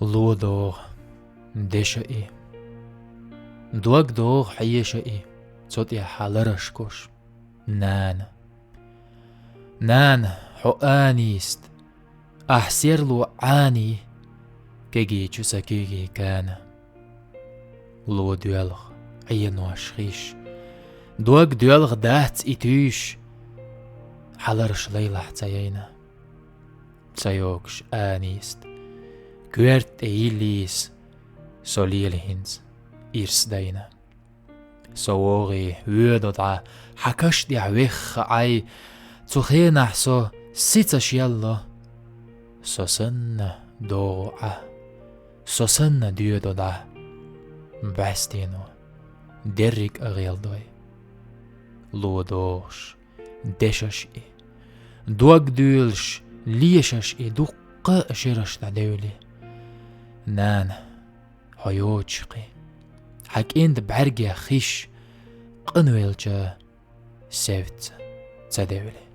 لودوغ دشئي دوغ دوغ حيشئي صوتي حالرشكوش نان حقانيست أحسير لو عاني كيجي تشسكيجي كان لو ديالغ عينو أشخيش دوغ ديالغ دات إتيش حالرش ليلح تسيينا تسيوكش آنيست كويرت إيليس سوليلهنز إيرس دينا سووغي ويدودع حكش دي عويخ عي تخينح سو سيتش يلا سوسن دوعة سوسن ديودودع باستينو دريك أغيل دوي لودوش دشش إي دوغ دولش ليشش إي دوق أشيرش دولي نان هيوتشقي حك إند بعرقي خيش قنويلجا سيفت تدولي